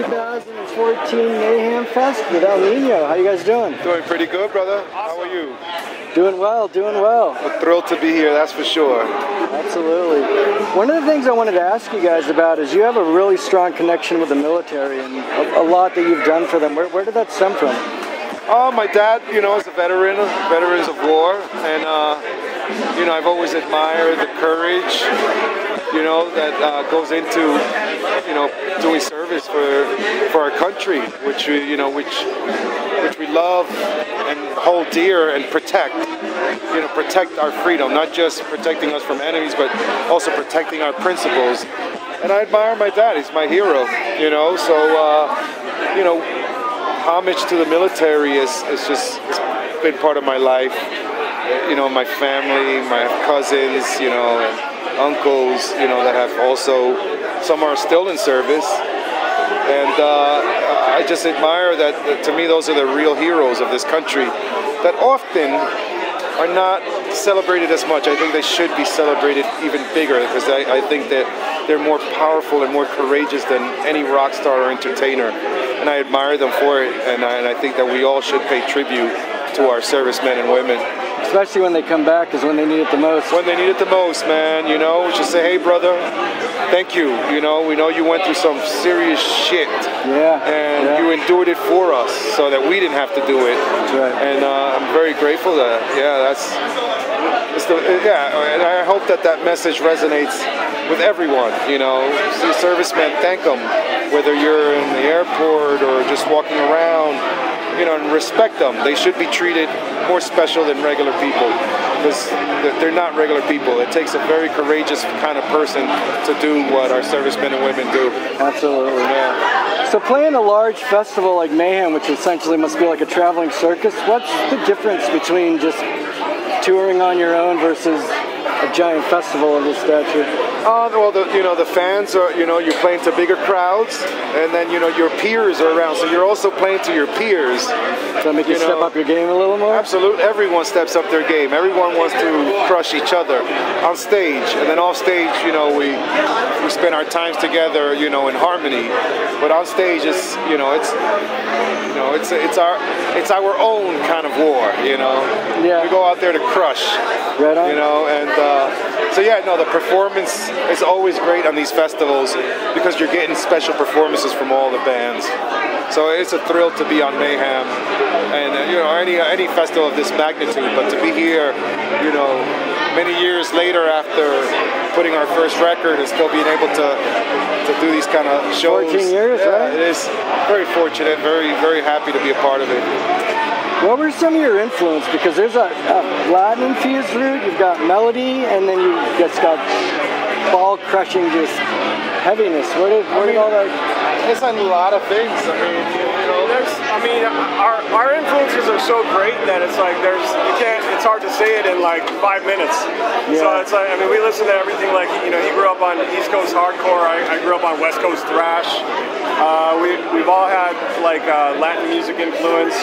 2014 Mayhem Fest with El Niño. How you guys doing? Doing pretty good, brother. How are you? Doing well, doing well. We're thrilled to be here, that's for sure. Absolutely. One of the things I wanted to ask you guys about is you have a really strong connection with the military and a lot that you've done for them. Where did that stem from? My dad, is a veteran, veterans of war, and I've always admired the courage, that goes into, doing service for our country, which we love and hold dear and protect. Protect our freedom, not just protecting us from enemies, but also protecting our principles. And I admire my dad; he's my hero. Homage to the military it's been part of my life. My family, my cousins, and uncles, that have also, some are still in service. And I just admire that, to me, those are the real heroes of this country that often are not celebrated as much. I think they should be celebrated even bigger because I think that they're more powerful and more courageous than any rock star or entertainer. And I admire them for it, and I think that we all should pay tribute to our servicemen and women. Especially when they come back is when they need it the most. When they need it the most, man, we should say, hey, brother, thank you. We know you went through some serious shit. Yeah. And you endured it for us so that we didn't have to do it. That's right. And I'm very grateful that, and I hope that message resonates with everyone, See servicemen, thank them, whether you're in the airport or just walking around, and respect them. They should be treated more special than regular people because they're not regular people. It takes a very courageous kind of person to do what our servicemen and women do. Absolutely. Yeah. So playing a large festival like Mayhem, which essentially must be like a traveling circus, what's the difference between just touring on your own versus a giant festival of this stature? The fans are, you're playing to bigger crowds, and then, your peers are around, so you're also playing to your peers. Does that make you step up your game a little more? Absolutely. Everyone steps up their game. Everyone wants to crush each other on stage, and then off stage, we spend our times together, in harmony. But on stage, it's our own kind of war, Yeah. We go out there to crush. Right on. The performance is always great on these festivals because you're getting special performances from all the bands. So it's a thrill to be on Mayhem and any festival of this magnitude. But to be here, many years later after putting our first record and still being able to do these kind of shows. 14 years, right? It is very fortunate, very, very happy to be a part of it. What were some of your influence? Because there's a Latin-infused root, you've got melody, and then you've just got ball-crushing just heaviness. Where did all that... It's a lot of things. Our influences are so great that it's like it's hard to say it in like 5 minutes. Yeah. So it's like, we listen to everything like, he grew up on East Coast hardcore, I grew up on West Coast thrash. We've all had like Latin music influence.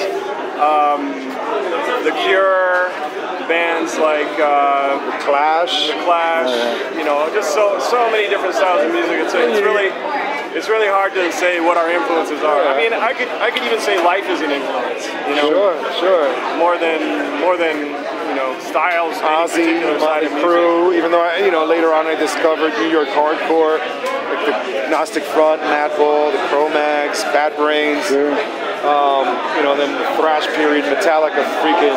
The Cure, bands like The Clash, just so many different styles of music. It's really hard to say what our influences are. I could even say life is an influence. Sure. More than styles. Ozzy, Motley Crue. Even though later on I discovered New York hardcore, like the Gnostic Front, Madball, the Cro-Mags, Bad Brains. Sure. Then the thrash period, Metallica freaking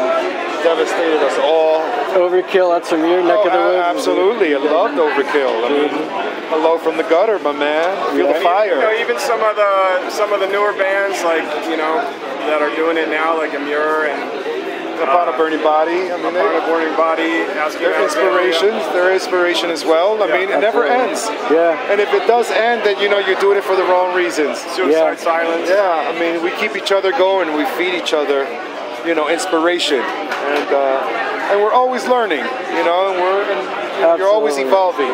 devastated us all. Overkill, that's from your neck of the woods. Absolutely, I loved Overkill. Hello from the gutter, my man. Feel the fire. Even some of the newer bands like that are doing it now, like Amur and Upon a Burning Body. Upon a Burning Body. Their inspirations, their inspiration as well. It never ends. Yeah. And if it does end, then you're doing it for the wrong reasons. Suicide Silence. Yeah. We keep each other going. We feed each other, inspiration, and we're always learning. And you're always evolving.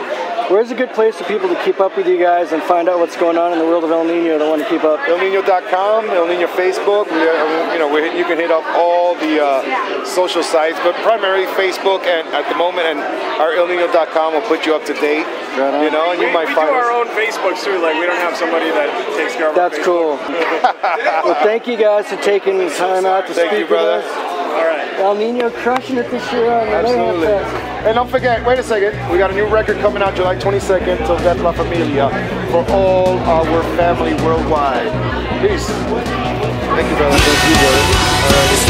Where's a good place for people to keep up with you guys and find out what's going on in the world of El Niño? They want to keep up. ElNiño.com, El Niño Facebook. You can hit up all the social sites, but primarily Facebook, and at the moment, and our ElNiño.com will put you up to date. Right on. You know, and you might find we do our own Facebooks too. Like, we don't have somebody that takes care of That's our cool. Well, thank you guys for taking the time out to Thank speak you, brother. with us. All right. El Niño crushing it this year on the Mayhem Absolutely. Fest. And don't forget, wait a second, we got a new record coming out July 22nd, Till Death La Familia, for all our family worldwide. Peace. Thank you, brother. Thank you, brother. All right.